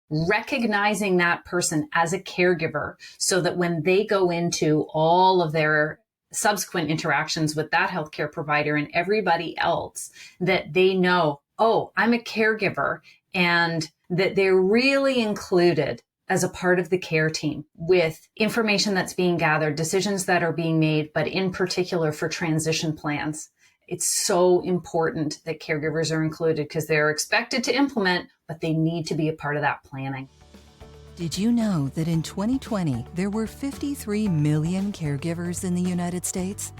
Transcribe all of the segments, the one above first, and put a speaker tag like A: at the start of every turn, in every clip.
A: recognizing that person as a caregiver so that when they go into all of their subsequent interactions with that healthcare provider and everybody else, that they know, oh, I'm a caregiver, and that they're really included as a part of the care team with information that's being gathered, decisions that are being made, but in particular for transition plans. It's so important that caregivers are included because they're expected to implement, but they need to be a part of that planning.
B: Did you know that in 2020, there were 53 million caregivers in the United States?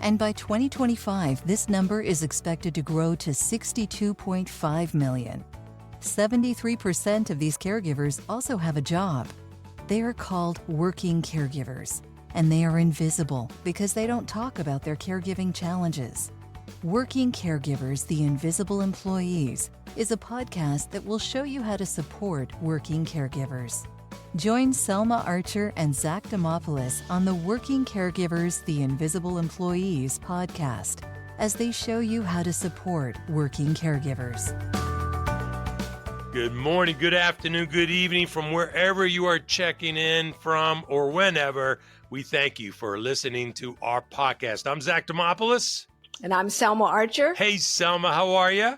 B: And by 2025, this number is expected to grow to 62.5 million. 73% of these caregivers also have a job. They are called working caregivers, and they are invisible because they don't talk about their caregiving challenges. Working Caregivers, the Invisible Employees, is a podcast that will show you how to support working caregivers. Join Selma Archer and Zach Demopoulos on the Working Caregivers, the Invisible Employees podcast as they show you how to support working caregivers.
C: Good morning, good afternoon, good evening from wherever you are checking in from or whenever. We thank you for listening to our podcast. I'm Zach Demopoulos.
D: And I'm Selma Archer.
C: Hey, Selma, how are you?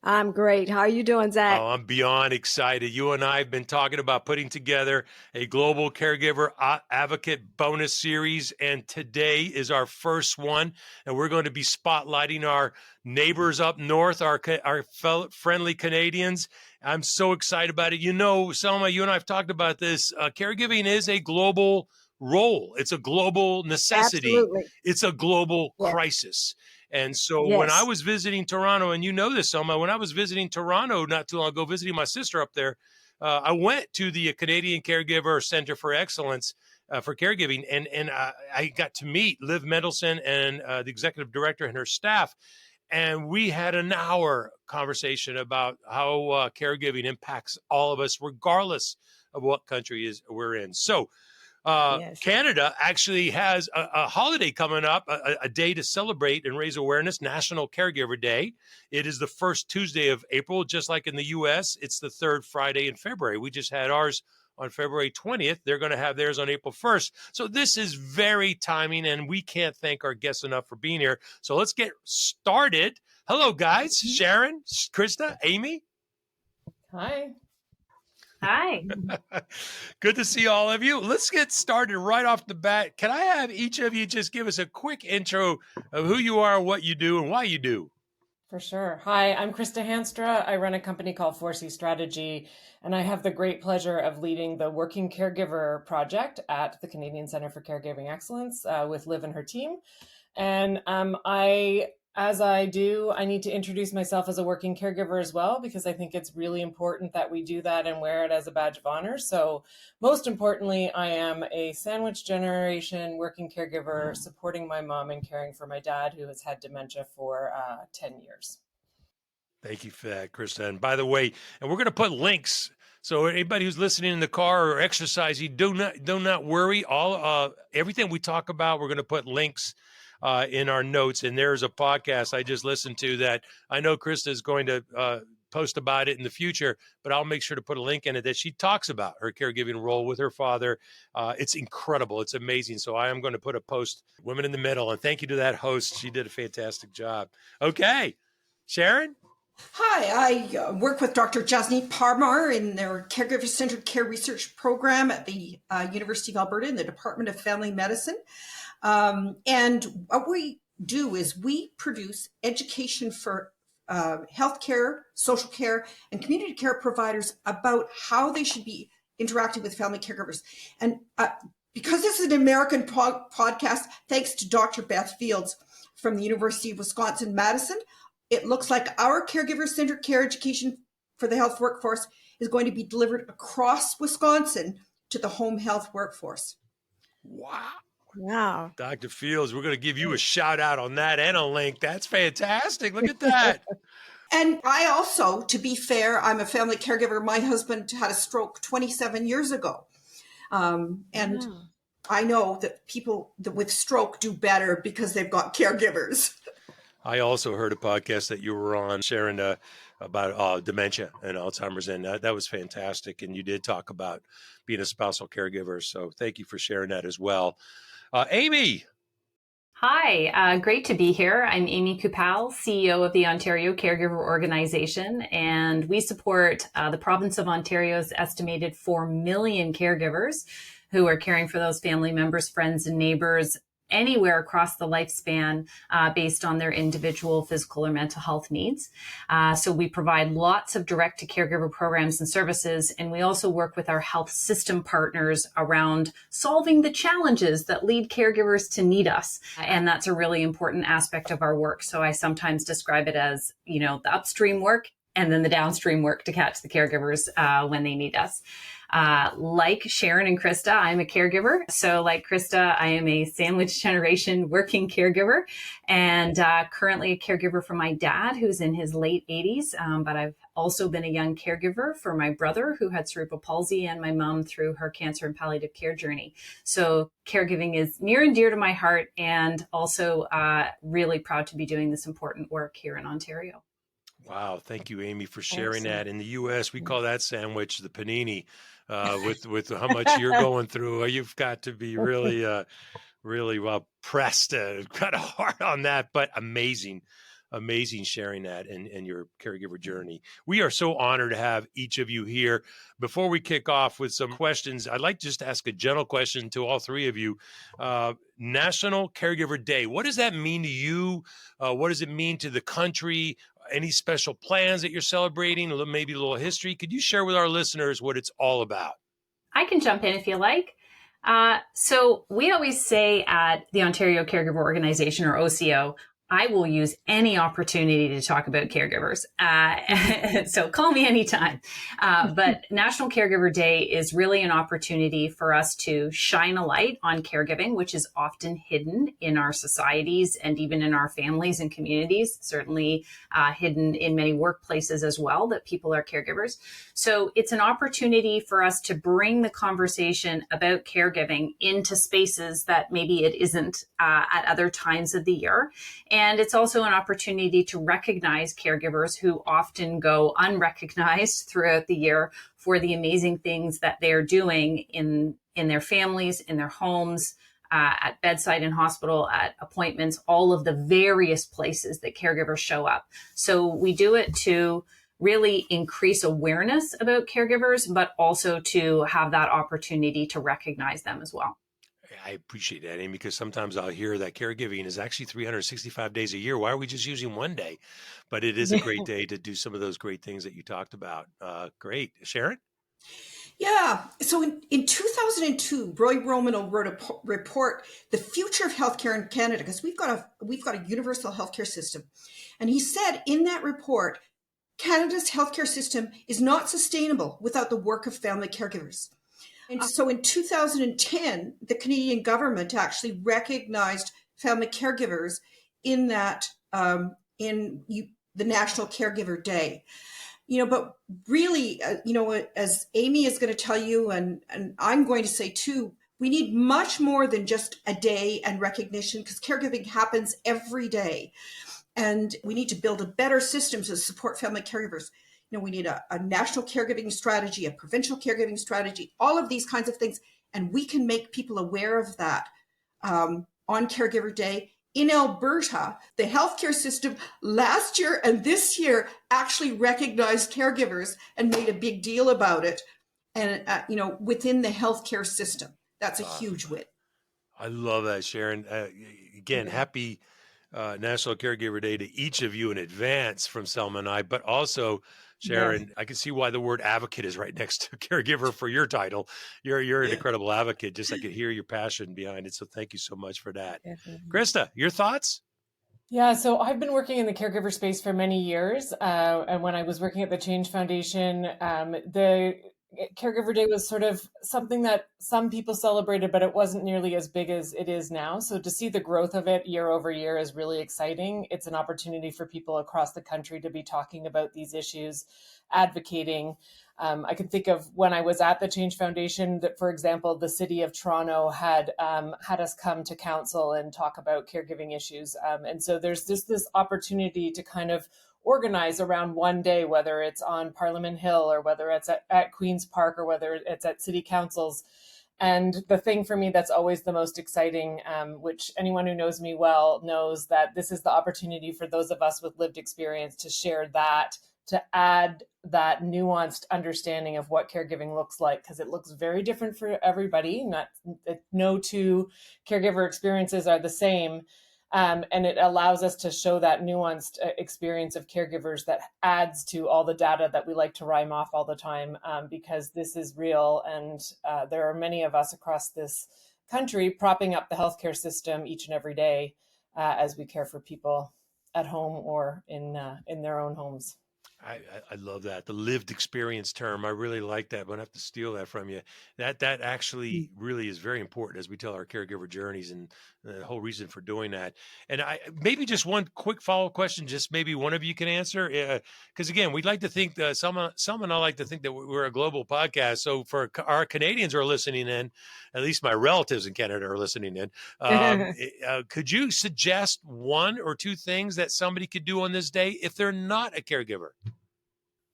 D: I'm great. How are you doing, Zach?
C: Oh, I'm beyond excited. You and I have been talking about putting together a Global Caregiver Advocate bonus series, and today is our first one, and we're going to be spotlighting our neighbors up north, our friendly Canadians. I'm so excited about it. You know, Selma, you and I have talked about this. Caregiving is a global role. It's a global necessity.
D: Absolutely.
C: It's a global crisis. And so when I was visiting Toronto, and you know this, Selma, when I was visiting Toronto not too long ago, visiting my sister up there, I went to the Canadian Caregiver Center for Excellence for Caregiving, and I got to meet Liv Mendelson and the executive director and her staff. And we had an hour conversation about how caregiving impacts all of us, regardless of what country we're in. So Canada actually has a holiday coming up, a day to celebrate and raise awareness, National Caregiver Day. It is the first Tuesday of April, just like in the U.S. It's the third Friday in February. We just had ours on February 20th. They're going to have theirs on April 1st. So this is very timing, and we can't thank our guests enough for being here. So let's get started. Hello, guys. Sharon, Christa, Amy.
E: Hi.
A: Hi.
C: Good to see all of you. Let's get started right off the bat. Can I have each of you just give us a quick intro of who you are, what you do, and why you do?
E: For sure. Hi, I'm Christa Haanstra. I run a company called 4C Strategy, and I have the great pleasure of leading the Working Caregiver project at the Canadian Centre for Caregiving Excellence with Liv and her team. And as I do, I need to introduce myself as a working caregiver as well, because I think it's really important that we do that and wear it as a badge of honor. So most importantly, I am a sandwich generation working caregiver supporting my mom and caring for my dad, who has had dementia for 10 years.
C: Thank you for that, Christa. And by the way, and we're going to put links. So anybody who's listening in the car or exercising, do not worry. Everything we talk about, we're going to put links in our notes. And there's a podcast I just listened to that I know Christa is going to post about it in the future, but I'll make sure to put a link in it that she talks about her caregiving role with her father. It's incredible. It's amazing. So I am going to put a post, Women in the Middle, and thank you to that host. She did a fantastic job. Okay. Sharon?
F: Hi, I work with Dr. Jasneet Parmar in their Caregiver-Centered Care Research Program at the University of Alberta in the Department of Family Medicine. And what we do is we produce education for healthcare, social care, and community care providers about how they should be interacting with family caregivers. And because this is an American podcast, thanks to Dr. Beth Fields from the University of Wisconsin-Madison, it looks like our caregiver-centered care education for the health workforce is going to be delivered across Wisconsin to the home health workforce.
D: Wow.
C: Dr. Fields, we're going to give you a shout out on that and a link. That's fantastic. Look at that.
F: And I also, to be fair, I'm a family caregiver. My husband had a stroke 27 years ago. I know that people with stroke do better because they've got caregivers.
C: I also heard a podcast that you were on, Sharon, about dementia and Alzheimer's, and that was fantastic. And you did talk about being a spousal caregiver, so thank you for sharing that as well. Amy.
A: Hi, great to be here. I'm Amy Coupal, CEO of the Ontario Caregiver Organization, and we support the province of Ontario's estimated 4 million caregivers who are caring for those family members, friends, and neighbors anywhere across the lifespan based on their individual physical or mental health needs. So we provide lots of direct-to-caregiver programs and services, and we also work with our health system partners around solving the challenges that lead caregivers to need us. And that's a really important aspect of our work. So I sometimes describe it as, the upstream work and then the downstream work to catch the caregivers when they need us. Like Sharon and Christa, I'm a caregiver. So like Christa, I am a sandwich generation working caregiver and currently a caregiver for my dad, who's in his late 80s. But I've also been a young caregiver for my brother who had cerebral palsy and my mom through her cancer and palliative care journey. So caregiving is near and dear to my heart, and also really proud to be doing this important work here in Ontario.
C: Wow. Thank you, Amy, for sharing that. In the U.S., we call that sandwich the panini. With how much you're going through, you've got to be really, really well pressed, kind of hard on that, but amazing sharing that and your caregiver journey. We are so honored to have each of you here. Before we kick off with some questions, I'd like just to ask a general question to all three of you. National Caregiver Day, what does that mean to you? What does it mean to the country? Any special plans that you're celebrating? Maybe a little history? Could you share with our listeners what it's all about?
A: I can jump in if you like. So we always say at the Ontario Caregiver Organization, or OCO, I will use any opportunity to talk about caregivers. So call me anytime. But National Caregiver Day is really an opportunity for us to shine a light on caregiving, which is often hidden in our societies and even in our families and communities, certainly hidden in many workplaces as well, that people are caregivers. So it's an opportunity for us to bring the conversation about caregiving into spaces that maybe it isn't at other times of the year. And it's also an opportunity to recognize caregivers who often go unrecognized throughout the year for the amazing things that they're doing in their families, in their homes, at bedside and hospital, at appointments, all of the various places that caregivers show up. So we do it to really increase awareness about caregivers, but also to have that opportunity to recognize them as well.
C: I appreciate that, Amy, because sometimes I'll hear that caregiving is actually 365 days a year. Why are we just using one day? But it is a great day to do some of those great things that you talked about. Great. Sharon?
F: Yeah. So in 2002, Roy Romano wrote a report, The Future of Healthcare in Canada, because we've got a universal healthcare system. And he said in that report, Canada's healthcare system is not sustainable without the work of family caregivers. And so in 2010, the Canadian government actually recognized family caregivers in that, the National Caregiver Day. But really, as Amy is going to tell you, and I'm going to say too, we need much more than just a day and recognition, because caregiving happens every day. And we need to build a better system to support family caregivers. We need a national caregiving strategy, a provincial caregiving strategy, all of these kinds of things. And we can make people aware of that on Caregiver Day. In Alberta, the healthcare system last year and this year actually recognized caregivers and made a big deal about it. And, within the healthcare system, that's a huge win.
C: I love that, Sharon. Again, happy National Caregiver Day to each of you in advance from Selma and I, but also Sharon, I can see why the word advocate is right next to caregiver for your title. You're an incredible advocate. Just I could hear your passion behind it. So thank you so much for that. Christa, your thoughts?
E: Yeah, so I've been working in the caregiver space for many years. And when I was working at the Change Foundation, the Caregiver Day was sort of something that some people celebrated, but it wasn't nearly as big as it is now. So to see the growth of it year over year is really exciting. It's an opportunity for people across the country to be talking about these issues, advocating. I can think of when I was at the Change Foundation that, for example, the city of Toronto had us come to council and talk about caregiving issues. And so there's just this opportunity to kind of organize around one day, whether it's on Parliament Hill or whether it's at Queen's Park or whether it's at city councils. And the thing for me that's always the most exciting, which anyone who knows me well knows that this is the opportunity for those of us with lived experience to share that, to add that nuanced understanding of what caregiving looks like, because it looks very different for everybody. No two caregiver experiences are the same. And it allows us to show that nuanced experience of caregivers that adds to all the data that we like to rhyme off all the time, because this is real. And there are many of us across this country propping up the healthcare system each and every day as we care for people at home or in their own homes.
C: I love that. The lived experience term. I really like that. I'm going to have to steal that from you. That actually really is very important as we tell our caregiver journeys, and the whole reason for doing that. And maybe just one quick follow-up question, just maybe one of you can answer. Because again, we'd like to think that some and I like to think that we're a global podcast. So for our Canadians who are listening in, at least my relatives in Canada are listening in, could you suggest one or two things that somebody could do on this day if they're not a caregiver?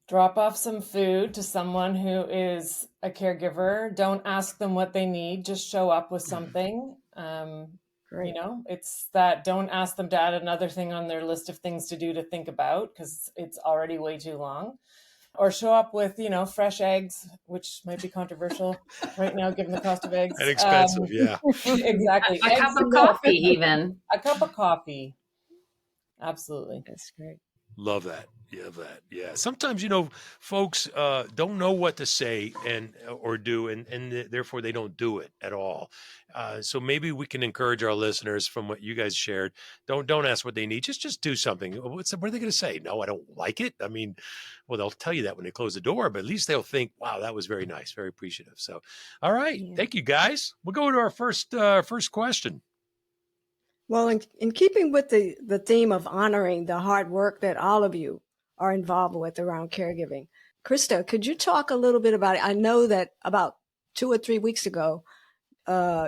E: Drop off some food to someone who is a caregiver. Don't ask them what they need. Just show up with something. You know, it's that don't ask them to add another thing on their list of things to do to think about, because it's already way too long. Or show up with, fresh eggs, which might be controversial right now, given the cost of eggs.
C: And expensive, yeah.
E: Exactly.
A: A cup of coffee, even.
E: A cup of coffee. Absolutely.
D: That's great.
C: Love that. Yeah. Sometimes, folks don't know what to say or do, and therefore they don't do it at all. So maybe we can encourage our listeners from what you guys shared. Don't ask what they need. Just do something. What are they going to say? No, I don't like it. I mean, well, they'll tell you that when they close the door, but at least they'll think, wow, that was very nice, very appreciative. So, all right. Yeah. Thank you, guys. We'll go to our first question.
D: Well, in keeping with the theme of honoring the hard work that all of you are involved with around caregiving, Christa, could you talk a little bit about it? I know that about 2 or 3 weeks ago,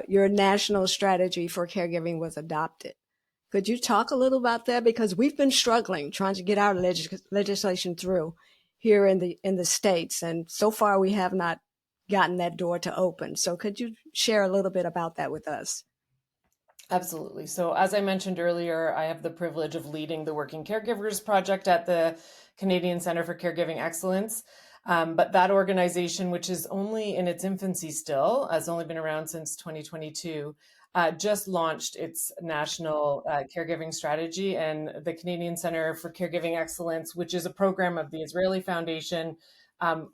D: your national strategy for caregiving was adopted. Could you talk a little about that? Because we've been struggling trying to get our legislation through here in the States, and so far we have not gotten that door to open. So could you share a little bit about that with us?
E: Absolutely. So as I mentioned earlier, I have the privilege of leading the Working Caregivers Project at the Canadian Centre for Caregiving Excellence. But that organization, which is only in its infancy still, has only been around since 2022, just launched its National Caregiving Strategy. And the Canadian Centre for Caregiving Excellence, which is a program of the Israeli Foundation,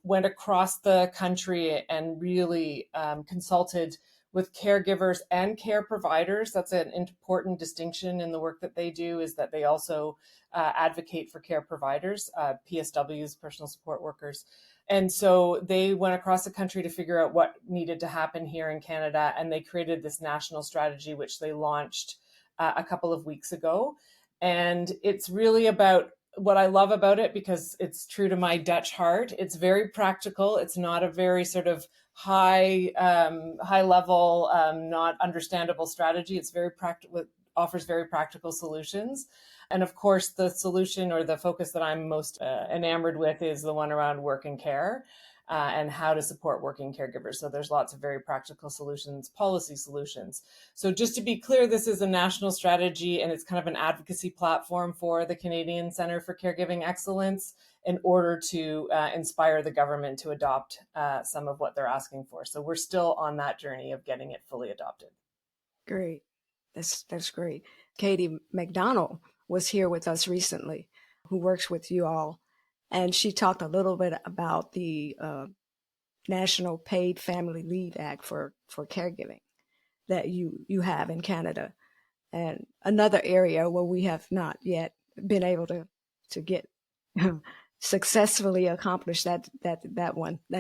E: went across the country and really consulted with caregivers and care providers. That's an important distinction in the work that they do, is that they also advocate for care providers, PSWs, personal support workers. And so they went across the country to figure out what needed to happen here in Canada. And they created this national strategy, which they launched a couple of weeks ago. And it's really about what I love about it, because it's true to my Dutch heart. It's very practical. It's not a very sort of high level, not understandable strategy. It's very practical, offers very practical solutions. And of course, the solution or the focus that I'm most enamored with is the one around work and care and how to support working caregivers. So there's lots of very practical solutions, policy solutions. So just to be clear, this is a national strategy, and it's kind of an advocacy platform for the Canadian Centre for Caregiving Excellence in order to inspire the government to adopt some of what they're asking for. So we're still on that journey of getting it fully adopted.
D: Great. That's great. Katie McDonald was here with us recently, who works with you all. And she talked a little bit about the National Paid Family Leave Act for caregiving that you have in Canada. And another area where we have not yet been able to get successfully accomplish that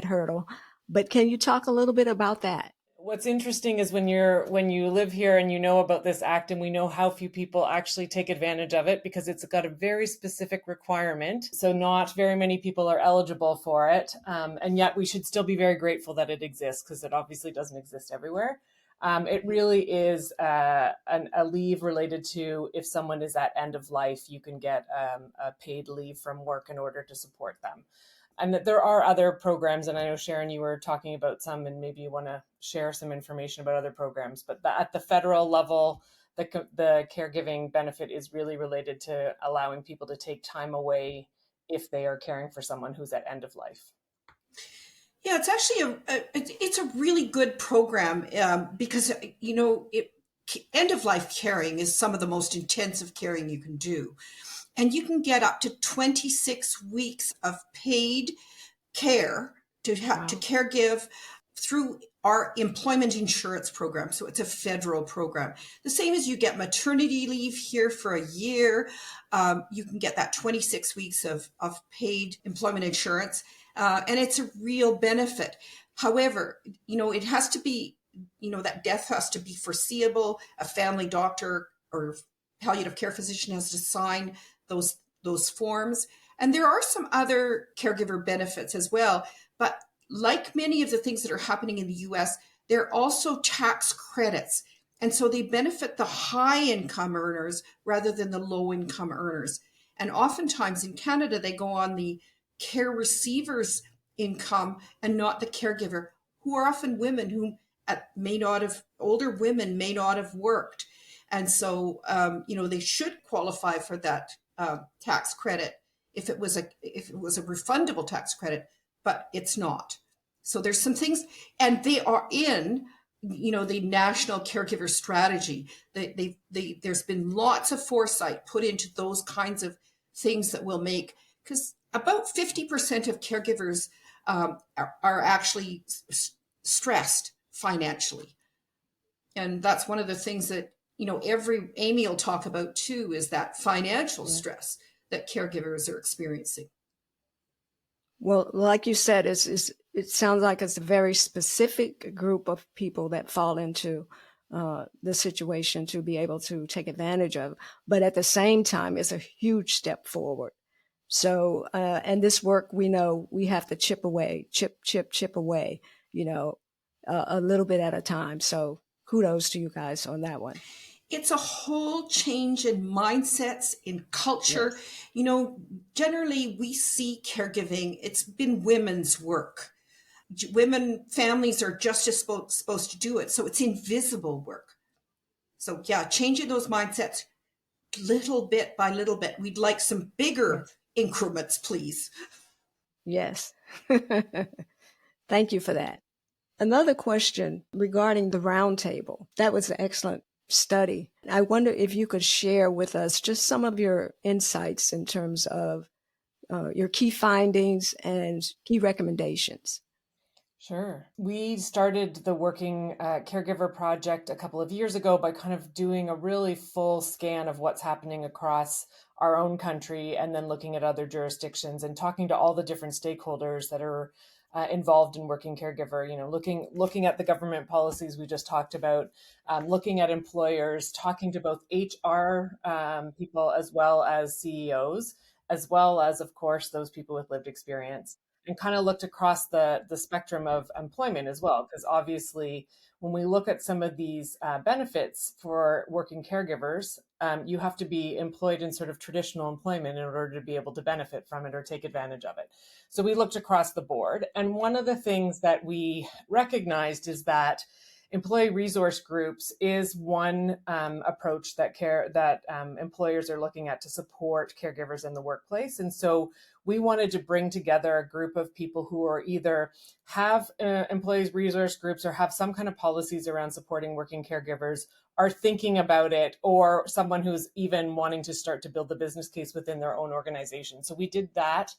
D: hurdle. But can you talk a little bit about that?
E: What's interesting is when you live here and you know about this act, and we know how few people actually take advantage of it, because it's got a very specific requirement. So not very many people are eligible for it. And yet we should still be very grateful that it exists, because it obviously doesn't exist everywhere. It really is a leave related to if someone is at end of life, you can get a paid leave from work in order to support them. And there are other programs, and I know, Sharon, you were talking about some, and maybe you want to share some information about other programs, but at the federal level, the caregiving benefit is really related to allowing people to take time away if they are caring for someone who's at end of life.
F: Yeah, it's actually it's a really good program because, end of life caring is some of the most intensive caring you can do. And you can get up to 26 weeks of paid care to caregive through our employment insurance program. So it's a federal program. The same as you get maternity leave here for a year. You can get that 26 weeks of paid employment insurance. And it's a real benefit. However, it has to be, that death has to be foreseeable. A family doctor or palliative care physician has to sign those forms. And there are some other caregiver benefits as well. But like many of the things that are happening in the US, they're also tax credits. And so they benefit the high income earners rather than the low income earners. And oftentimes in Canada, they go on the care receiver's income and not the caregiver, who are often women who older women may not have worked. And so, they should qualify for that tax credit if it was a refundable tax credit, but it's not. So there's some things, and they are in, the National Caregiver Strategy. There's been lots of foresight put into those kinds of things that will make, because about 50% of caregivers are actually stressed financially. And that's one of the things that, Amy will talk about too, is that financial stress that caregivers are experiencing.
D: Well, like you said, it sounds like it's a very specific group of people that fall into the situation to be able to take advantage of. But at the same time, it's a huge step forward. So, and this work, we know we have to chip away, chip away, a little bit at a time. So kudos to you guys on that one.
F: It's a whole change in mindsets, in culture. Yes. Generally we see caregiving, it's been women's work. Families are just supposed to do it. So it's invisible work. So changing those mindsets little bit by little bit. We'd like some bigger increments, please.
D: Yes. Thank you for that. Another question regarding the roundtable. That was an excellent study. I wonder if you could share with us just some of your insights in terms of your key findings and key recommendations.
E: Sure. We started the Working Caregiver Project a couple of years ago by kind of doing a really full scan of what's happening across our own country and then looking at other jurisdictions and talking to all the different stakeholders that are involved in working caregiver, looking at the government policies we just talked about, looking at employers, talking to both HR people as well as CEOs, as well as, of course, those people with lived experience, and kind of looked across the spectrum of employment as well. Because obviously, when we look at some of these benefits for working caregivers, you have to be employed in sort of traditional employment in order to be able to benefit from it or take advantage of it. So we looked across the board. And one of the things that we recognized is that employee resource groups is one approach that employers are looking at to support caregivers in the workplace. And so we wanted to bring together a group of people who are either have employees resource groups or have some kind of policies around supporting working caregivers, are thinking about it, or someone who's even wanting to start to build the business case within their own organization. So we did that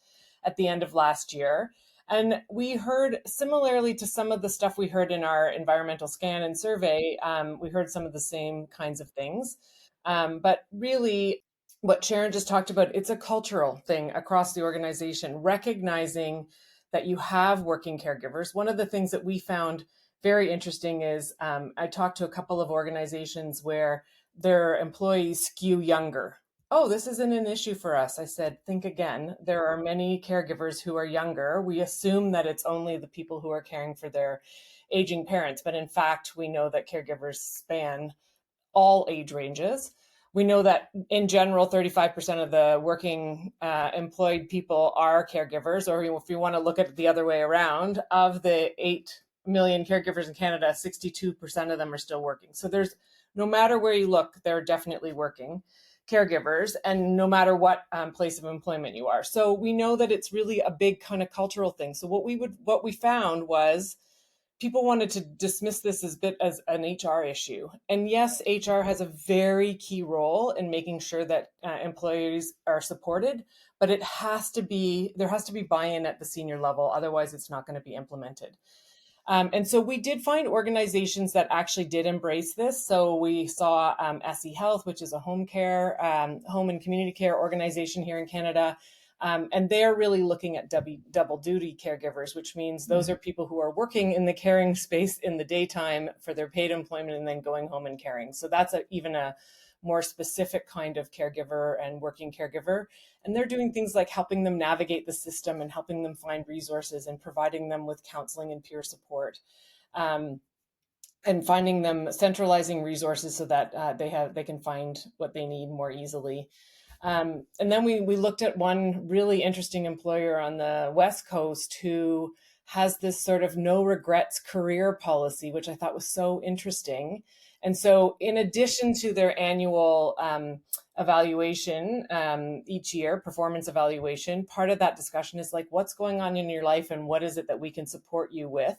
E: at the end of last year. And we heard, similarly to some of the stuff we heard in our environmental scan and survey, we heard some of the same kinds of things. But really, what Sharon just talked about, it's a cultural thing across the organization, recognizing that you have working caregivers. One of the things that we found very interesting is I talked to a couple of organizations where their employees skew younger. oh, this isn't an issue for us. I said, think again. There are many caregivers who are younger. We assume that it's only the people who are caring for their aging parents, but in fact, we know that caregivers span all age ranges. We know that in general, 35% of the working employed people are caregivers, or if you want to look at it the other way around, of the 8 million caregivers in Canada, 62% of them are still working. So there's, no matter where you look, they're definitely working caregivers, and no matter what place of employment you are. So we know that it's really a big kind of cultural thing. So what we found was people wanted to dismiss this as an HR issue. And yes, HR has a very key role in making sure that employees are supported, but there has to be buy-in at the senior level. Otherwise, it's not going to be implemented. And so we did find organizations that actually did embrace this. So we saw SE Health, which is a home and community care organization here in Canada. And they're really looking at double duty caregivers, which means those are people who are working in the caring space in the daytime for their paid employment and then going home and caring. So that's even a more specific kind of caregiver and working caregiver. And they're doing things like helping them navigate the system and helping them find resources and providing them with counseling and peer support. And finding them, centralizing resources so that they can find what they need more easily. And then we looked at one really interesting employer on the West Coast who has this sort of no regrets career policy, which I thought was so interesting. And so in addition to their annual evaluation each year, performance evaluation, part of that discussion is like, what's going on in your life and what is it that we can support you with?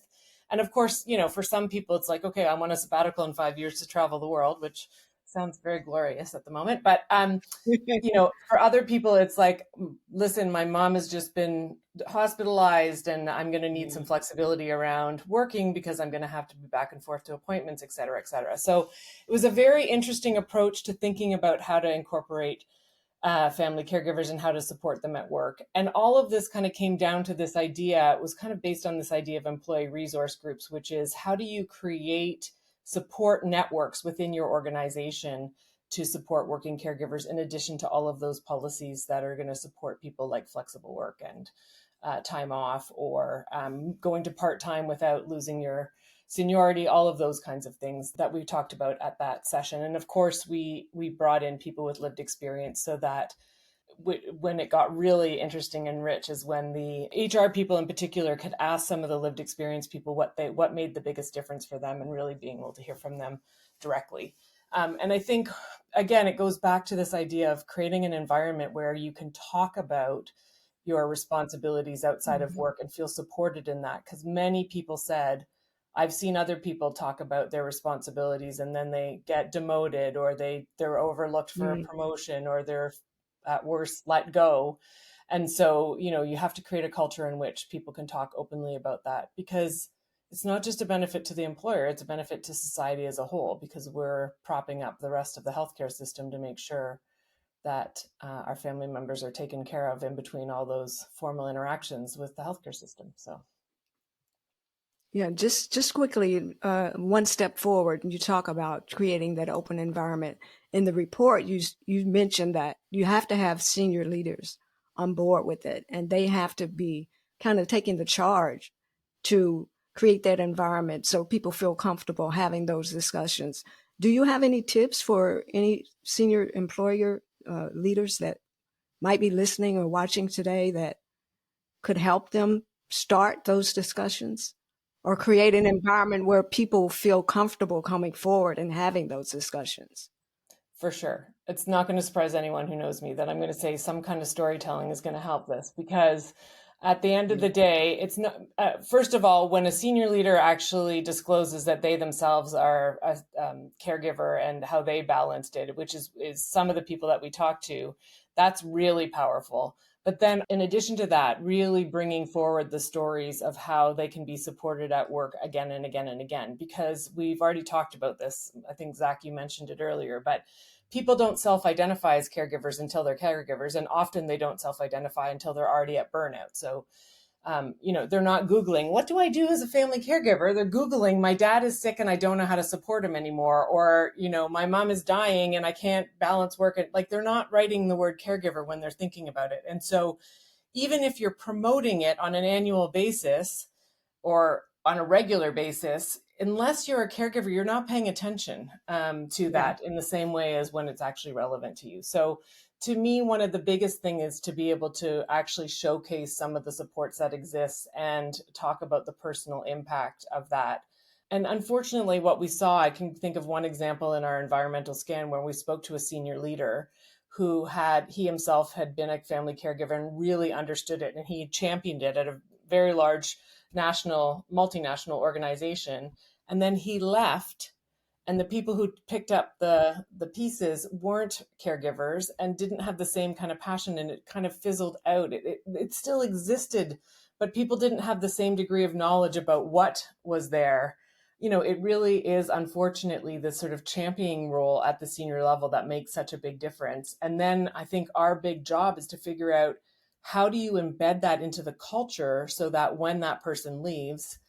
E: And of course, for some people, it's like, okay, I'm on a sabbatical in 5 years to travel the world, which sounds very glorious at the moment. But, for other people, it's like, listen, my mom has just been hospitalized and I'm going to need some flexibility around working because I'm going to have to be back and forth to appointments, et cetera, et cetera. So it was a very interesting approach to thinking about how to incorporate family caregivers and how to support them at work. And all of this kind of came down to this idea. It was kind of based on this idea of employee resource groups, which is how do you create support networks within your organization to support working caregivers, in addition to all of those policies that are going to support people like flexible work and time off, or going to part-time without losing your seniority, all of those kinds of things that we talked about at that session. And of course, we brought in people with lived experience so that when it got really interesting and rich is when the HR people in particular could ask some of the lived experience people what made the biggest difference for them, and really being able to hear from them directly. And I think, again, it goes back to this idea of creating an environment where you can talk about your responsibilities outside of work and feel supported in that. Because many people said, I've seen other people talk about their responsibilities and then they get demoted, or they're overlooked for a promotion, or they're at worst let go. And so, you have to create a culture in which people can talk openly about that, because it's not just a benefit to the employer, it's a benefit to society as a whole, because we're propping up the rest of the healthcare system to make sure that our family members are taken care of in between all those formal interactions with the healthcare system. So.
D: Yeah, just quickly, one step forward, you talk about creating that open environment. In the report, you mentioned that you have to have senior leaders on board with it, and they have to be kind of taking the charge to create that environment so people feel comfortable having those discussions. Do you have any tips for any senior employer leaders that might be listening or watching today that could help them start those discussions? Or create an environment where people feel comfortable coming forward and having those discussions?
E: For sure. It's not going to surprise anyone who knows me that I'm going to say some kind of storytelling is going to help this, because at the end of the day, it's not, first of all, when a senior leader actually discloses that they themselves are a caregiver and how they balanced it, which is some of the people that we talk to, that's really powerful. But then in addition to that, really bringing forward the stories of how they can be supported at work again and again and again, because we've already talked about this. I think, Zach, you mentioned it earlier, but people don't self-identify as caregivers until they're caregivers. And often they don't self-identify until they're already at burnout. So They're not Googling, what do I do as a family caregiver? They're Googling, my dad is sick and I don't know how to support him anymore. Or, my mom is dying and I can't balance work. Like, they're not writing the word caregiver when they're thinking about it. And so even if you're promoting it on an annual basis or on a regular basis, unless you're a caregiver, you're not paying attention to that in the same way as when it's actually relevant to you. So to me, one of the biggest things is to be able to actually showcase some of the supports that exist and talk about the personal impact of that. And unfortunately, what we saw, I can think of one example in our environmental scan where we spoke to a senior leader who he himself had been a family caregiver and really understood it. And he championed it at a very large multinational organization. And then he left, and the people who picked up the pieces weren't caregivers and didn't have the same kind of passion, and it kind of fizzled out. It still existed, but people didn't have the same degree of knowledge about what was there. It really is, unfortunately, this sort of championing role at the senior level that makes such a big difference. And then I think our big job is to figure out, how do you embed that into the culture so that when that person leaves,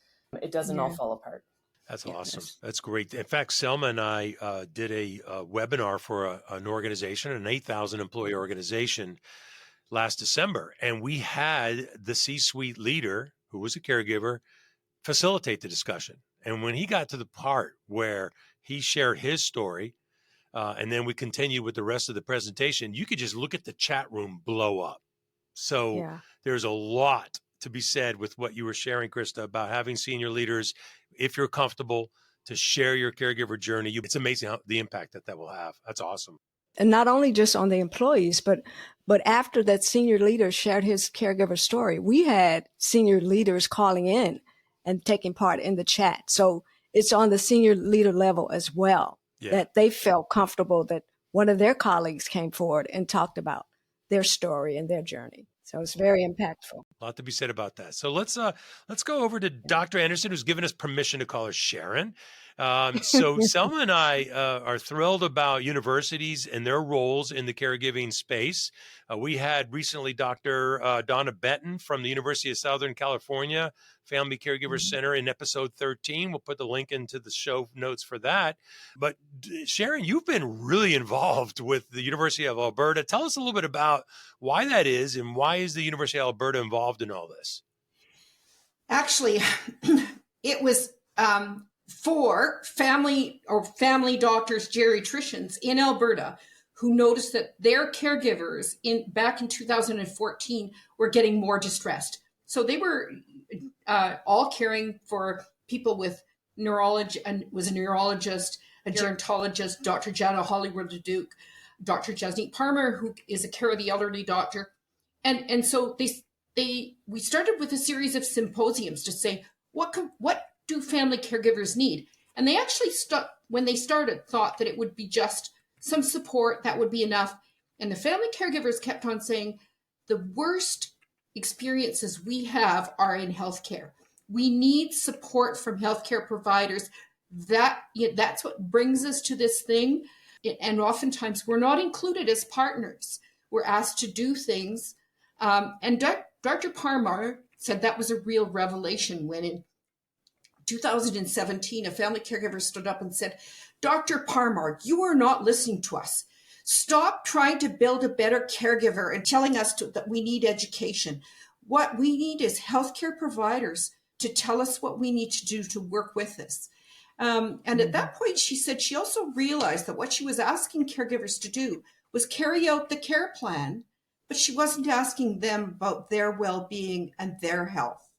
E: it doesn't all fall apart?
C: That's awesome. That's great. In fact, Selma and I did a webinar for an organization, an 8,000 employee organization last December. And we had the C-suite leader, who was a caregiver, facilitate the discussion. And when he got to the part where he shared his story, and then we continued with the rest of the presentation, you could just look at the chat room blow up. So there's a lot to be said with what you were sharing, Christa, about having senior leaders, if you're comfortable, to share your caregiver journey. It's amazing the impact that will have. That's awesome.
D: And not only just on the employees, but after that senior leader shared his caregiver story, we had senior leaders calling in and taking part in the chat. So it's on the senior leader level as well, that they felt comfortable that one of their colleagues came forward and talked about their story and their journey. So it's very impactful.
C: A lot to be said about that. So let's go over to Dr. Anderson, who's given us permission to call her Sharon. So Selma and I are thrilled about universities and their roles in the caregiving space. We had recently Dr. Donna Benton from the University of Southern California Family Caregiver Center in episode 13. We'll put the link into the show notes for that. But Sharon, you've been really involved with the University of Alberta. Tell us a little bit about why that is, and why is the University of Alberta involved in all this?
F: Actually, it was for family doctors, geriatricians in Alberta, who noticed that their caregivers back in 2014 were getting more distressed. So they were all caring for people with neurology, and was a neurologist, a gerontologist, Dr. Jana Hollywood-Duke, Dr. Jasneet Parmar, who is a care of the elderly doctor. And so we started with a series of symposiums to say, what do family caregivers need? And they actually when they started, thought that it would be just some support, that would be enough. And the family caregivers kept on saying, the worst experiences we have are in healthcare. We need support from healthcare providers. That's what brings us to this thing. And oftentimes we're not included as partners. We're asked to do things. And Dr. Parmar said that was a real revelation when in 2017, a family caregiver stood up and said, Dr. Parmar, you are not listening to us. Stop trying to build a better caregiver and telling us that we need education. What we need is healthcare providers to tell us what we need to do to work with us. And at that point, she said she also realized that what she was asking caregivers to do was carry out the care plan, but she wasn't asking them about their well-being and their health.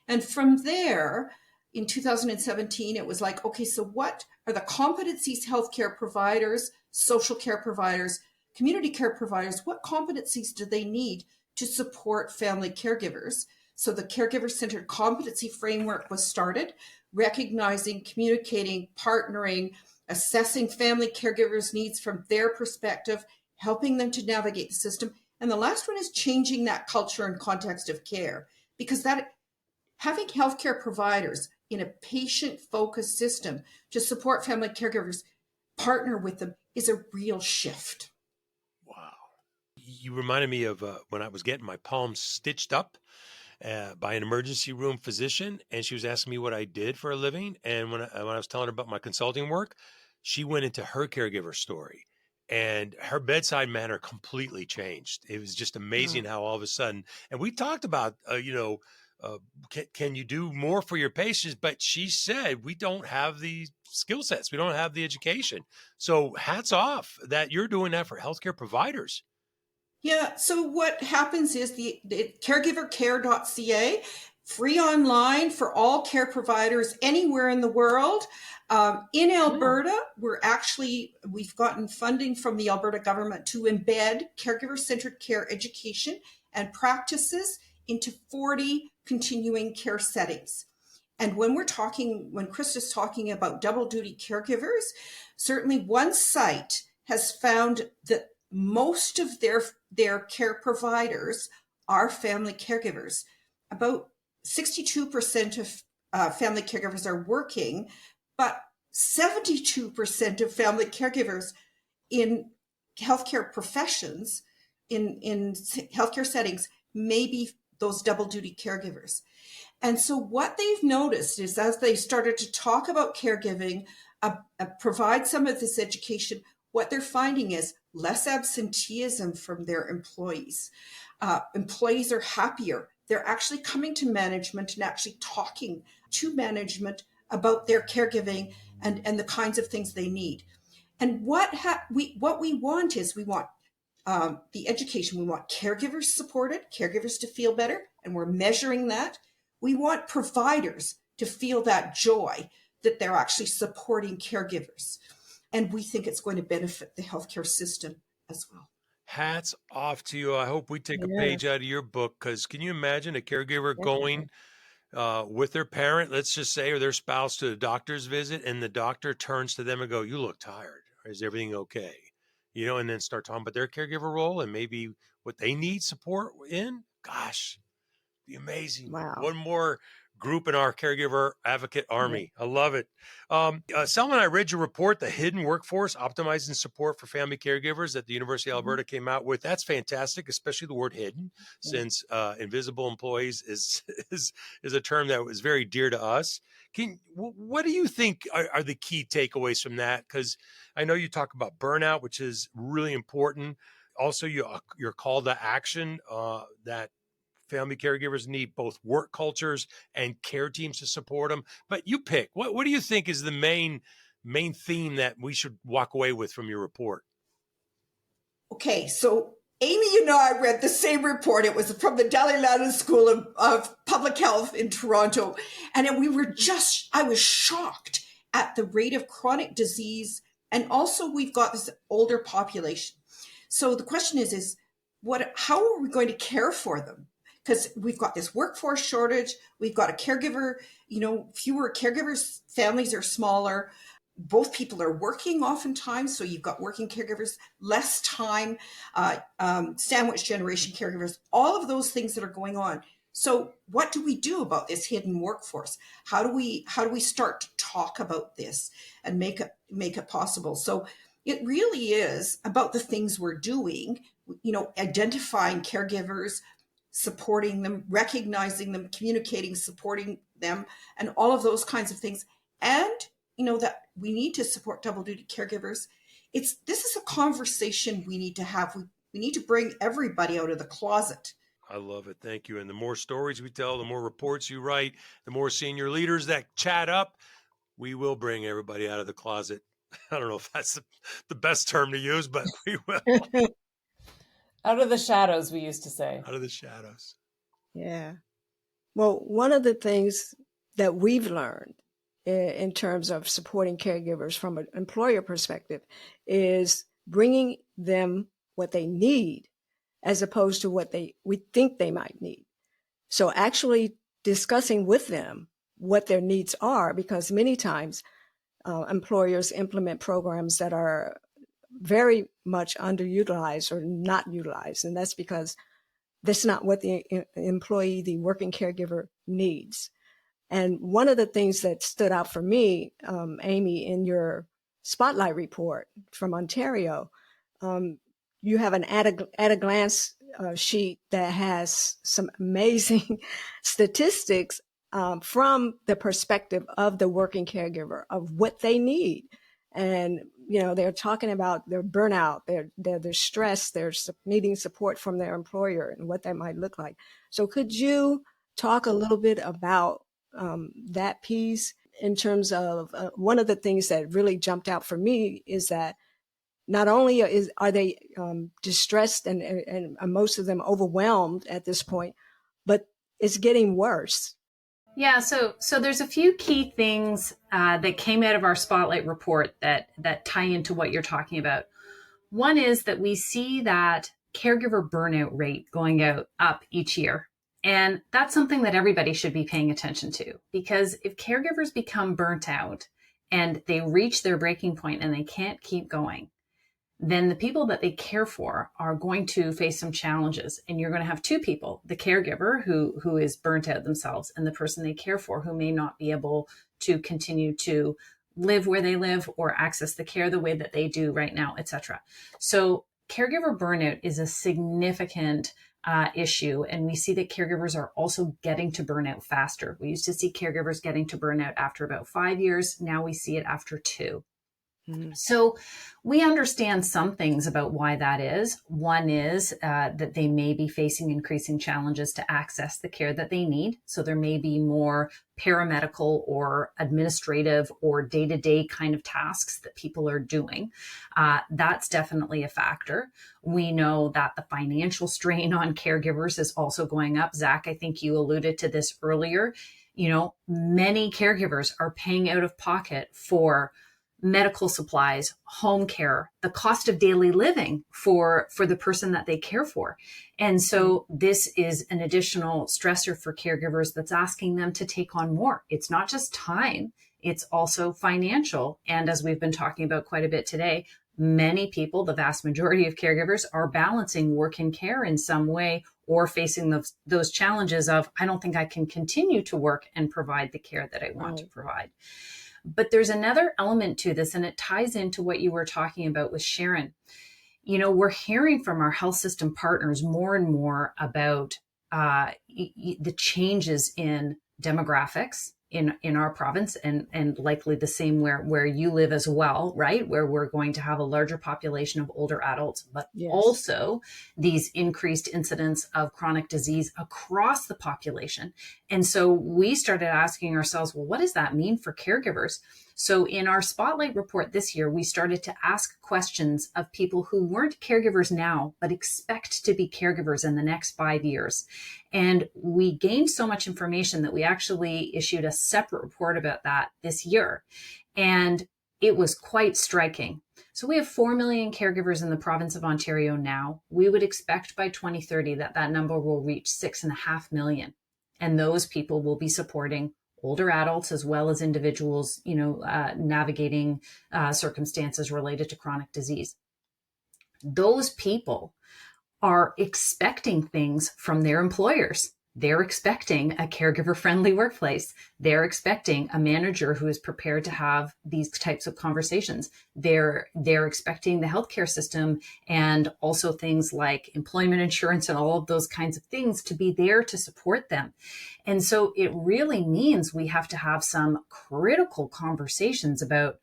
F: And from there, in 2017, it was like, okay, so what are the competencies healthcare providers, social care providers, community care providers, what competencies do they need to support family caregivers? So the caregiver-centered competency framework was started, recognizing, communicating, partnering, assessing family caregivers' needs from their perspective, helping them to navigate the system. And the last one is changing that culture and context of care, because that having healthcare providers in a patient-focused system to support family caregivers, partner with them, is a real shift.
C: Wow. You reminded me of when I was getting my palms stitched up, by an emergency room physician, and she was asking me what I did for a living. And when I was telling her about my consulting work, she went into her caregiver story, and her bedside manner completely changed. It was just amazing how all of a sudden, and we talked about, can you do more for your patients? But she said, we don't have the skill sets. We don't have the education. So hats off that you're doing that for healthcare providers.
F: Yeah. So what happens is the caregivercare.ca, free online for all care providers anywhere in the world. In Alberta, we've gotten funding from the Alberta government to embed caregiver-centered care education and practices into 40 continuing care settings. And when Christa's talking about double duty caregivers, certainly one site has found that most of their care providers are family caregivers. About 62% of family caregivers are working, but 72% of family caregivers in healthcare professions, in healthcare settings, may be those double duty caregivers. And so what they've noticed is, as they started to talk about caregiving, provide some of this education, what they're finding is less absenteeism from their employees. Employees are happier. They're actually coming to management and actually talking to management about their caregiving and the kinds of things they need. And what we want is we want the education. We want caregivers supported, caregivers to feel better, and we're measuring that. We want providers to feel that joy that they're actually supporting caregivers. And we think it's going to benefit the healthcare system as well.
C: Hats off to you. I hope we take a page out of your book, because can you imagine a caregiver going with their parent, let's just say, or their spouse to a doctor's visit, and the doctor turns to them and go, "You look tired. Is everything okay?" And then start talking about their caregiver role and maybe what they need support in. Gosh, be amazing.
D: Wow.
C: One more group in our caregiver advocate army. I love it. Selma and I read your report, The Hidden Workforce, Optimizing Support for Family Caregivers, that the University of Alberta came out with. That's fantastic, especially the word hidden, since invisible employees is a term that was very dear to us. What do you think are the key takeaways from that? Because I know you talk about burnout, which is really important. Also, your call to action that family caregivers need both work cultures and care teams to support them. But you pick. What do you think is the main theme that we should walk away with from your report?
F: Okay, so Amy and I read the same report. It was from the Dalhousie London School of Public Health in Toronto. And I was shocked at the rate of chronic disease. And also we've got this older population. So the question is how are we going to care for them? Because we've got this workforce shortage. We've got a caregiver, fewer caregivers, families are smaller. Both people are working oftentimes. So you've got working caregivers, less time, sandwich generation caregivers, all of those things that are going on. So what do we do about this hidden workforce? How do we start to talk about this and make it possible? So it really is about the things we're doing, identifying caregivers, supporting them, recognizing them, communicating, supporting them, and all of those kinds of things. And, that we need to support double duty caregivers. This is a conversation we need to have. We need to bring everybody out of the closet.
C: I love it. Thank you. And the more stories we tell, the more reports you write, the more senior leaders that chat up, we will bring everybody out of the closet. I don't know if that's the best term to use, but we will.
E: Out of the shadows, we used to say.
C: Out of the shadows.
D: Yeah. Well, one of the things that we've learned in terms of supporting caregivers from an employer perspective is bringing them what they need as opposed to what we think they might need. So actually discussing with them what their needs are, because many times employers implement programs that are very much underutilized or not utilized. And that's because that's not what the employee, the working caregiver needs. And one of the things that stood out for me, Amy, in your spotlight report from Ontario, you have an at a glance sheet that has some amazing statistics from the perspective of the working caregiver of what they need. And, they're talking about their burnout, their stress, they're needing support from their employer and what that might look like. So could you talk a little bit about that piece in terms of one of the things that really jumped out for me is that not only are they distressed and most of them overwhelmed at this point, but it's getting worse.
A: Yeah, so there's a few key things that came out of our Spotlight report that tie into what you're talking about. One is that we see that caregiver burnout rate going up each year. And that's something that everybody should be paying attention to, because if caregivers become burnt out and they reach their breaking point and they can't keep going, then the people that they care for are going to face some challenges. And you're going to have two people, the caregiver who is burnt out themselves and the person they care for who may not be able to continue to live where they live or access the care the way that they do right now, etc. So caregiver burnout is a significant issue. And we see that caregivers are also getting to burnout faster. We used to see caregivers getting to burnout after about 5 years. Now we see it after 2. So we understand some things about why that is. One is that they may be facing increasing challenges to access the care that they need. So there may be more paramedical or administrative or day-to-day kind of tasks that people are doing. That's definitely a factor. We know that the financial strain on caregivers is also going up. Zach, I think you alluded to this earlier. Many caregivers are paying out of pocket for medical supplies, home care, the cost of daily living for the person that they care for. And so this is an additional stressor for caregivers that's asking them to take on more. It's not just time, it's also financial. And as we've been talking about quite a bit today, many people, the vast majority of caregivers, are balancing work and care in some way or facing those challenges of, I don't think I can continue to work and provide the care that I want to provide. But there's another element to this, and it ties into what you were talking about with Sharon. We're hearing from our health system partners more and more about the changes in demographics in our province and likely the same where you live as well, right? Where we're going to have a larger population of older adults, but also these increased incidents of chronic disease across the population. And so we started asking ourselves, well, what does that mean for caregivers? So in our Spotlight report this year, we started to ask questions of people who weren't caregivers now, but expect to be caregivers in the next 5 years. And we gained so much information that we actually issued a separate report about that this year. And it was quite striking. So we have 4 million caregivers in the province of Ontario now. We would expect by 2030 that number will reach 6.5 million. And those people will be supporting older adults as well as individuals, navigating circumstances related to chronic disease. Those people are expecting things from their employers. They're expecting a caregiver-friendly workplace. They're expecting a manager who is prepared to have these types of conversations. They're expecting the healthcare system and also things like employment insurance and all of those kinds of things to be there to support them. And so it really means we have to have some critical conversations about,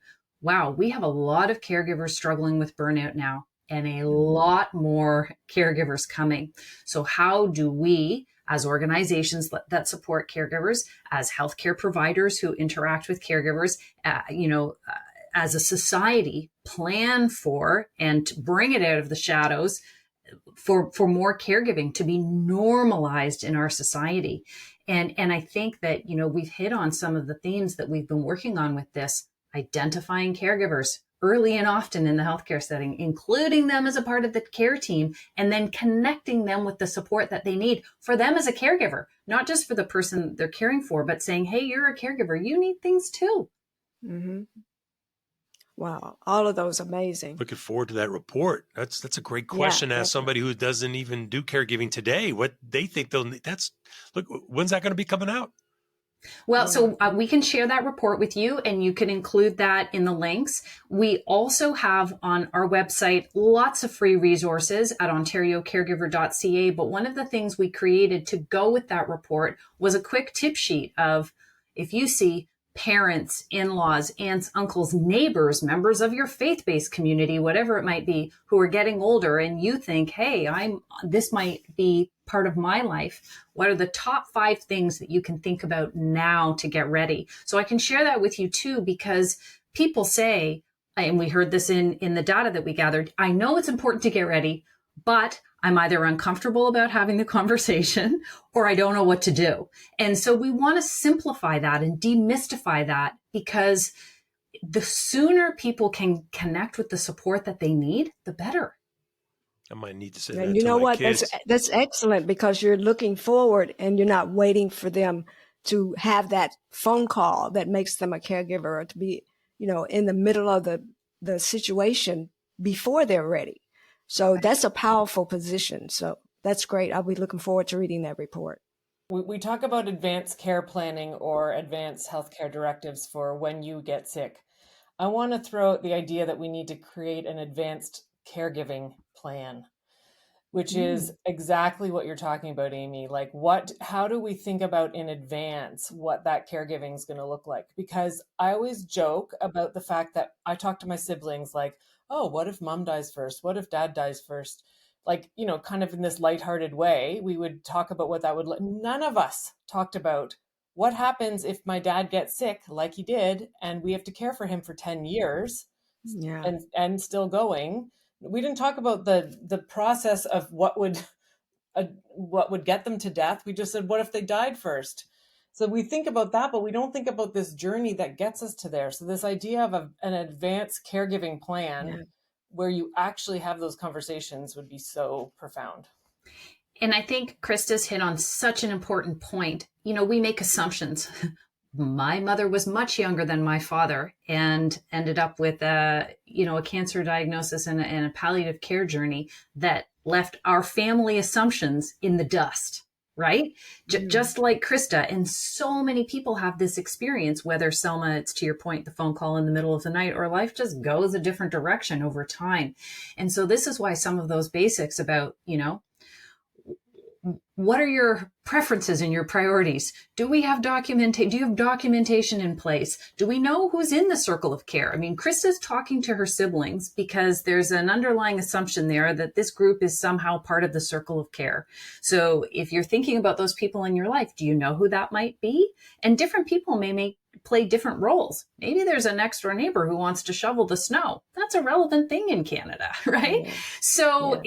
A: wow, we have a lot of caregivers struggling with burnout now and a lot more caregivers coming. So how do we, as organizations that support caregivers, as healthcare providers who interact with caregivers, as a society, plan for and bring it out of the shadows for more caregiving to be normalized in our society. And I think that, we've hit on some of the themes that we've been working on with this, identifying caregivers early and often in the healthcare setting, including them as a part of the care team, and then connecting them with the support that they need for them as a caregiver, not just for the person they're caring for, but saying, hey, you're a caregiver, you need things too.
D: Mm-hmm. Wow. All of those amazing.
C: Looking forward to that report. That's a great question. As somebody who doesn't even do caregiving today, what they think they'll need. Look, when's that going to be coming out?
A: Well, so we can share that report with you, and you can include that in the links. We also have on our website lots of free resources at ontariocaregiver.ca. But one of the things we created to go with that report was a quick tip sheet of, if you see parents, in-laws, aunts, uncles, neighbors, members of your faith-based community, whatever it might be, who are getting older, and you think, hey, this might be part of my life. What are the top 5 things that you can think about now to get ready? So I can share that with you too, because people say, and we heard this in the data that we gathered, I know it's important to get ready, but I'm either uncomfortable about having the conversation or I don't know what to do. And so we want to simplify that and demystify that, because the sooner people can connect with the support that they need, the better.
C: I might need to say
D: And
C: that
D: you
C: to
D: know
C: my
D: what?
C: kids.
D: That's excellent, because you're looking forward and you're not waiting for them to have that phone call that makes them a caregiver, or to be, in the middle of the situation before they're ready. So that's a powerful position. So that's great. I'll be looking forward to reading that report.
E: We talk about advanced care planning or advanced healthcare directives for when you get sick. I want to throw out the idea that we need to create an advanced caregiving plan, which is exactly what you're talking about, Amy. Like, how do we think about in advance what that caregiving is going to look like? Because I always joke about the fact that I talk to my siblings like, oh, what if mom dies first? What if dad dies first? Like, kind of in this lighthearted way, we would talk about what that would look. None of us talked about what happens if my dad gets sick like he did, and we have to care for him for 10 years and still going. We didn't talk about the process of what would get them to death. We just said, what if they died first? So we think about that, but we don't think about this journey that gets us to there. So this idea of an advanced caregiving plan where you actually have those conversations would be so profound.
A: And I think Christa's hit on such an important point. We make assumptions. My mother was much younger than my father and ended up with a cancer diagnosis and a palliative care journey that left our family assumptions in the dust, right? Just like Christa. And so many people have this experience, whether, Selma, it's to your point, the phone call in the middle of the night, or life just goes a different direction over time. And so this is why some of those basics about, what are your preferences and your priorities? Do you have documentation in place? Do we know who's in the circle of care? I mean, Christa's talking to her siblings because there's an underlying assumption there that this group is somehow part of the circle of care. So if you're thinking about those people in your life, do you know who that might be? And different people may play different roles. Maybe there's a next door neighbor who wants to shovel the snow. That's a relevant thing in Canada, right? Yeah. So,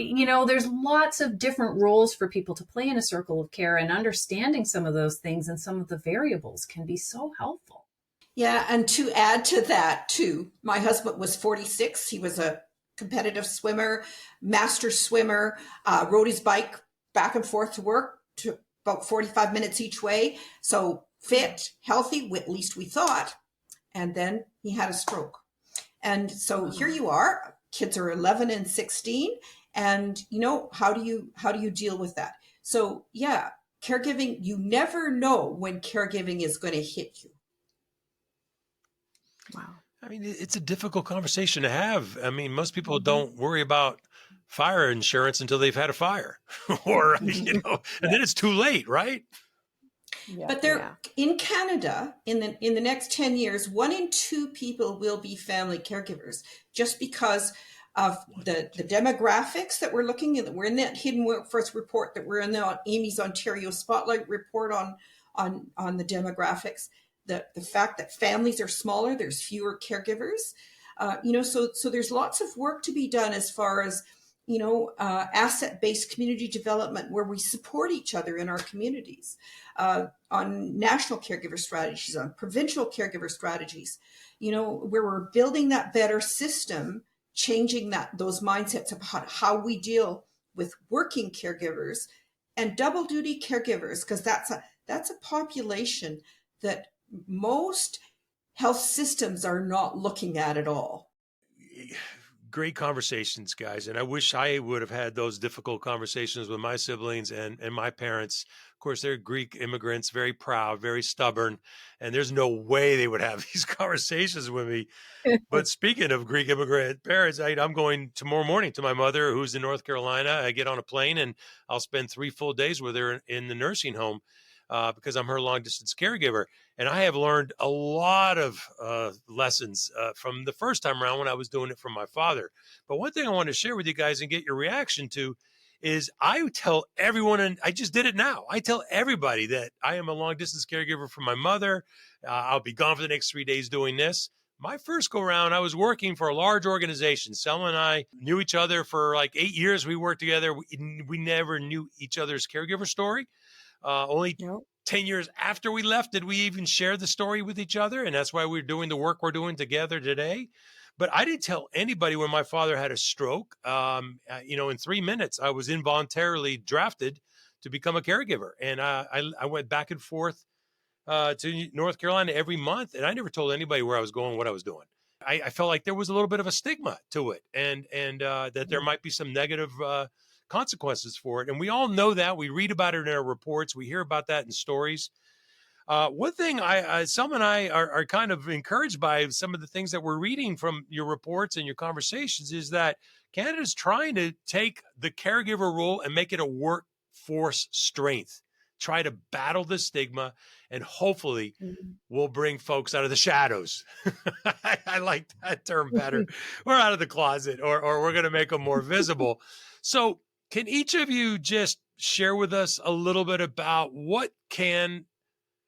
A: there's lots of different roles for people to play in a circle of care, and understanding some of those things and some of the variables can be so helpful.
F: Yeah. And to add to that too, my husband was 46. He was a competitive swimmer, master swimmer, rode his bike back and forth to work to about 45 minutes each way. So fit, healthy, at least we thought. And then he had a stroke. And so here you are, kids are 11 and 16. And how do you deal with that? So caregiving, you never know when caregiving is going to hit you.
D: Wow.
C: I mean, it's a difficult conversation to have. I mean, most people don't worry about fire insurance until they've had a fire or, and then it's too late, right?
F: Yeah, but in Canada, in the next 10 years, 1 in 2 people will be family caregivers, just because of the demographics that we're looking at. We're in that hidden workforce report, that we're in the Amy's Ontario Spotlight report on the demographics. The fact that families are smaller, there's fewer caregivers. So there's lots of work to be done as far as asset-based community development, where we support each other in our communities, on national caregiver strategies, on provincial caregiver strategies, where we're building that better system, changing those mindsets about how we deal with working caregivers and double duty caregivers, because that's a population that most health systems are not looking at all.
C: Great conversations, guys. And I wish I would have had those difficult conversations with my siblings and my parents course, they're Greek immigrants, very proud, very stubborn, and there's no way they would have these conversations with me. But speaking of Greek immigrant parents, I'm going tomorrow morning to my mother, who's in North Carolina. I get on a plane and I'll spend 3 full days with her in the nursing home because I'm her long distance caregiver. And I have learned a lot of lessons from the first time around when I was doing it from my father. But one thing I want to share with you guys and get your reaction to is I tell everyone, and I just did it now, I tell everybody that I am a long distance caregiver for my mother. I'll be gone for the next 3 days doing this. My first go round, I was working for a large organization. Selma and I knew each other for like 8 years. We worked together. We never knew each other's caregiver story. Only 10 years after we left did we even share the story with each other. And that's why we're doing the work we're doing together today. But I didn't tell anybody when my father had a stroke. In 3 minutes, I was involuntarily drafted to become a caregiver. And I went back and forth to North Carolina every month. And I never told anybody where I was going, what I was doing. I felt like there was a little bit of a stigma to it and that there might be some negative consequences for it. And we all know that. We read about it in our reports. We hear about that in stories. One thing Selma and I are kind of encouraged by some of the things that we're reading from your reports and your conversations is that Canada's trying to take the caregiver role and make it a workforce strength. Try to battle the stigma, and hopefully we'll bring folks out of the shadows. I like that term better. We're out of the closet, or we're going to make them more visible. So can each of you just share with us a little bit about what can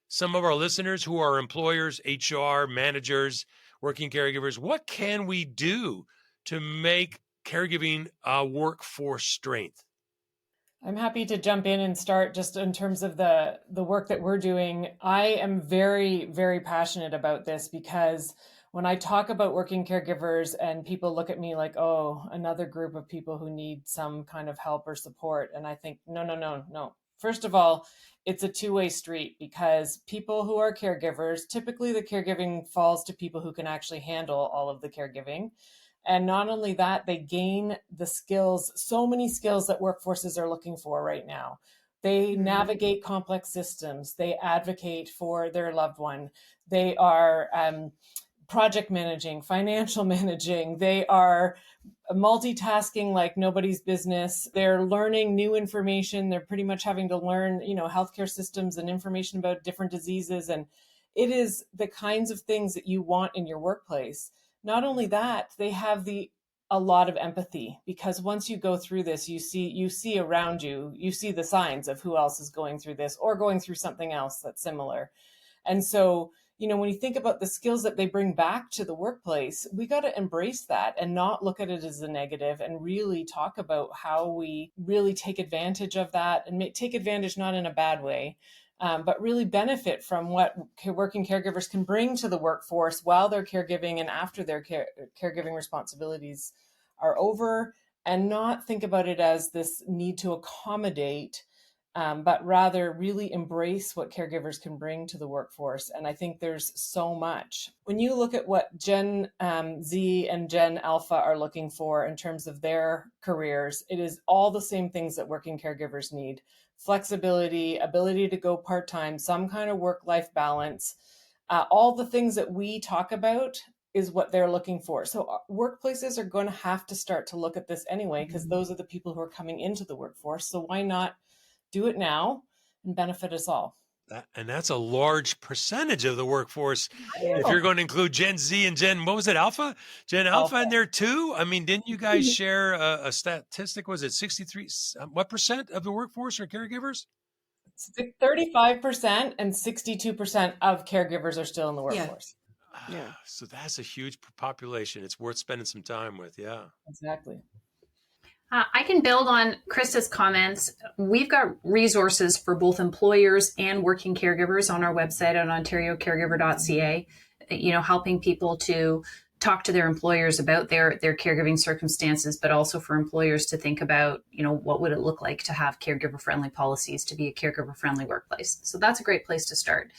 C: some of our listeners who are employers, HR, managers, working caregivers, what can we do to make caregiving a workforce strength?
E: I'm happy to jump in and start just in terms of the work that we're doing. I am very, very passionate about this because when I talk about working caregivers and people look at me like, oh, another group of people who need some kind of help or support. And I think, no. First of all, it's a two-way street because people who are caregivers, typically the caregiving falls to people who can actually handle all of the caregiving. And not only that, they gain the skills, so many skills that workforces are looking for right now. They navigate complex systems. They advocate for their loved one. They are project managing, financial managing. They are multitasking like nobody's business. They're learning new information. They're pretty much having to learn, healthcare systems and information about different diseases. And it is the kinds of things that you want in your workplace. Not only that, they have a lot of empathy because once you go through this, you see around you, you see the signs of who else is going through this or going through something else that's similar. And so, when you think about the skills that they bring back to the workplace, we got to embrace that and not look at it as a negative and really talk about how we really take advantage of that and take advantage not in a bad way, but really benefit from what working caregivers can bring to the workforce while they're caregiving and after their caregiving responsibilities are over, and not think about it as this need to accommodate, but rather really embrace what caregivers can bring to the workforce. And I think there's so much. When you look at what Gen Z and Gen Alpha are looking for in terms of their careers, it is all the same things that working caregivers need. Flexibility, ability to go part-time, some kind of work-life balance, all the things that we talk about is what they're looking for. So workplaces are going to have to start to look at this anyway, because those are the people who are coming into the workforce. So why not do it now and benefit us all?
C: And that's a large percentage of the workforce. If you're going to include Gen Z and what was it, Alpha? Gen Alpha in there too? I mean, didn't you guys share a statistic? Was it 63? What percent of the workforce are caregivers?
E: 35% and 62% of caregivers are still in the workforce.
C: Yeah. So that's a huge population. It's worth spending some time with. Yeah,
E: exactly.
A: I can build on Christa's comments. We've got resources for both employers and working caregivers on our website at ontariocaregiver.ca, helping people to talk to their employers about their caregiving circumstances, but also for employers to think about, what would it look like to have caregiver-friendly policies to be a caregiver-friendly workplace. So that's a great place to start.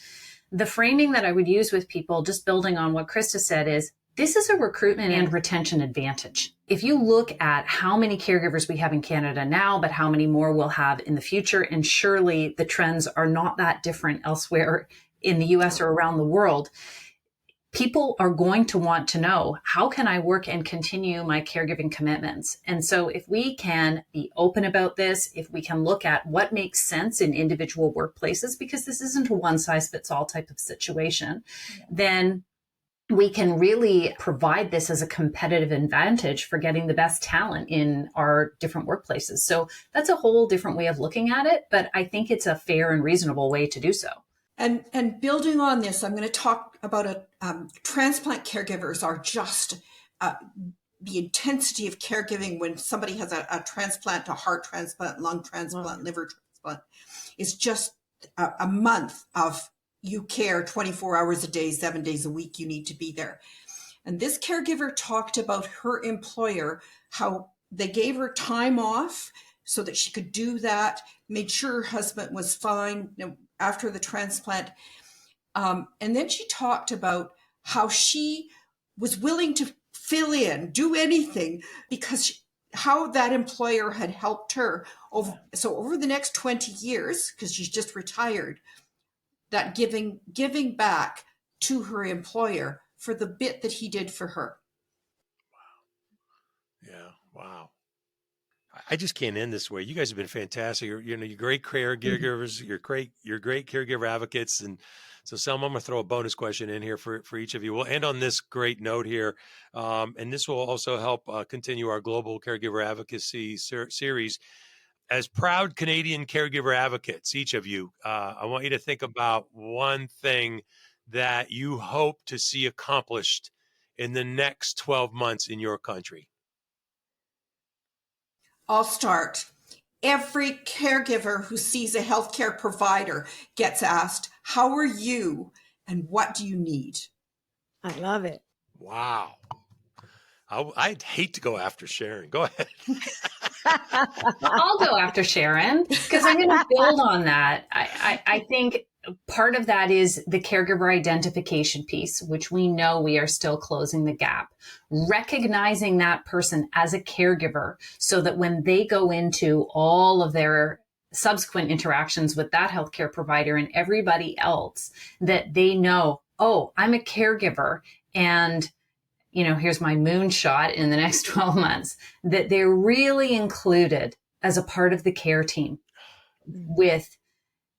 A: The framing that I would use with people, just building on what Christa said, is This is a recruitment and retention advantage. If you look at how many caregivers we have in Canada now, but how many more we'll have in the future, and surely the trends are not that different elsewhere in the US or around the world, people are going to want to know, how can I work and continue my caregiving commitments? And so if we can be open about this, if we can look at what makes sense in individual workplaces, because this isn't a one size fits all type of situation, then we can really provide this as a competitive advantage for getting the best talent in our different workplaces. So that's a whole different way of looking at it, but I think it's a fair and reasonable way to do so.
F: And building on this, I'm going to talk about transplant caregivers are just the intensity of caregiving when somebody has a transplant, a heart transplant, lung transplant, liver transplant, is just a month of you care 24 hours a day, 7 days a week, you need to be there. And this caregiver talked about her employer, how they gave her time off so that she could do that, made sure her husband was fine after the transplant. And then she talked about how she was willing to fill in, do anything, because how that employer had helped her. Over the next 20 years, because she's just retired, that giving back to her employer for the bit that he did for her.
C: Wow. Yeah. Wow. I just can't end this way. You guys have been fantastic. You're great caregivers. You're great caregiver advocates. And so, Selma, I'm going to throw a bonus question in here for each of you. We'll end on this great note here. And this will also help continue our Global Caregiver Advocacy Series. As proud Canadian caregiver advocates, each of you, I want you to think about one thing that you hope to see accomplished in the next 12 months in your country.
F: I'll start. Every caregiver who sees a healthcare provider gets asked, how are you and what do you need?
D: I love it.
C: Wow. I'd hate to go after Sharon. Go ahead.
A: I'll go after Sharon because I'm going to build on that. I think part of that is the caregiver identification piece, which we know we are still closing the gap. Recognizing that person as a caregiver so that when they go into all of their subsequent interactions with that healthcare provider and everybody else, that they know, oh, I'm a caregiver and here's my moonshot in the next 12 months, that they're really included as a part of the care team with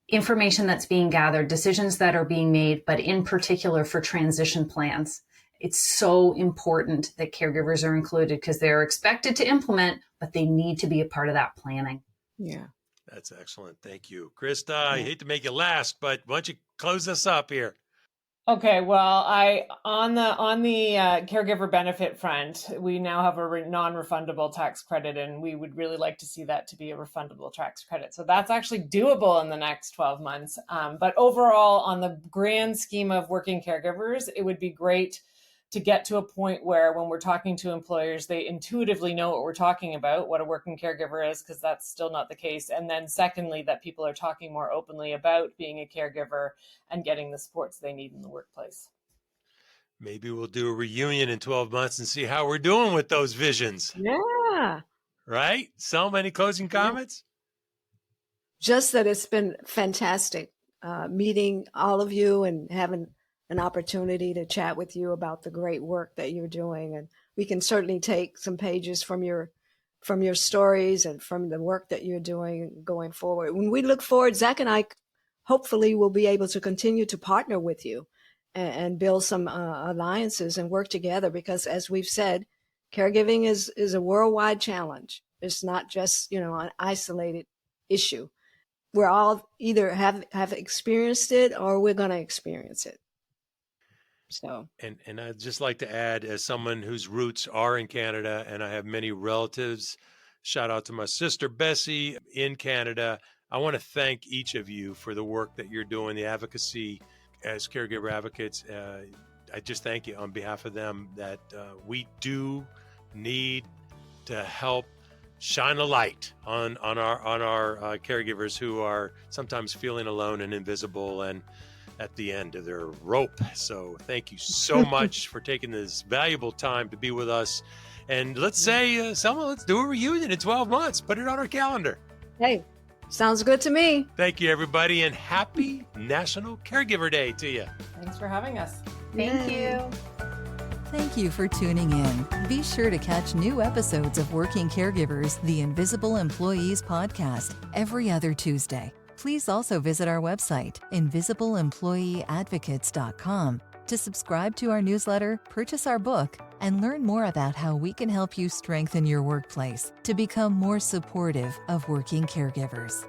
A: information that's being gathered, decisions that are being made, but in particular for transition plans. It's so important that caregivers are included because they're expected to implement, but they need to be a part of that planning.
D: Yeah.
C: That's excellent. Thank you. Krista, I hate to make you last, but why don't you close us up here?
E: Okay, well, on the caregiver benefit front, we now have a non-refundable tax credit, and we would really like to see that to be a refundable tax credit. So that's actually doable in the next 12 months. But overall, on the grand scheme of working caregivers, it would be great to get to a point where when we're talking to employers, they intuitively know what we're talking about, what a working caregiver is, because that's still not the case. And then secondly, that people are talking more openly about being a caregiver and getting the supports they need in the workplace.
C: Maybe we'll do a reunion in 12 months and see how we're doing with those visions.
D: Yeah.
C: Right? So many closing comments?
D: Just that it's been fantastic meeting all of you and having an opportunity to chat with you about the great work that you're doing. And we can certainly take some pages from your stories and from the work that you're doing going forward. When we look forward, Zach and I hopefully will be able to continue to partner with you and build some alliances and work together, because as we've said, caregiving is a worldwide challenge. It's not just, an isolated issue. We're all either have experienced it or we're going to experience it. So,
C: and I'd just like to add, as someone whose roots are in Canada and I have many relatives, shout out to my sister Bessie in Canada. I want to thank each of you for the work that you're doing, the advocacy as caregiver advocates. I just thank you on behalf of them that we do need to help shine a light on our caregivers who are sometimes feeling alone and invisible. And at the end of their rope. So thank you so much for taking this valuable time to be with us. And let's say, Selma, let's do a reunion in 12 months. Put it on our calendar.
D: Hey, sounds good to me.
C: Thank you, everybody, and happy National Caregiver Day to you.
E: Thanks for having us.
A: Thank you.
B: Thank you for tuning in. Be sure to catch new episodes of Working Caregivers, the Invisible Employees podcast, every other Tuesday. Please also visit our website, invisibleemployeeadvocates.com, to subscribe to our newsletter, purchase our book, and learn more about how we can help you strengthen your workplace to become more supportive of working caregivers.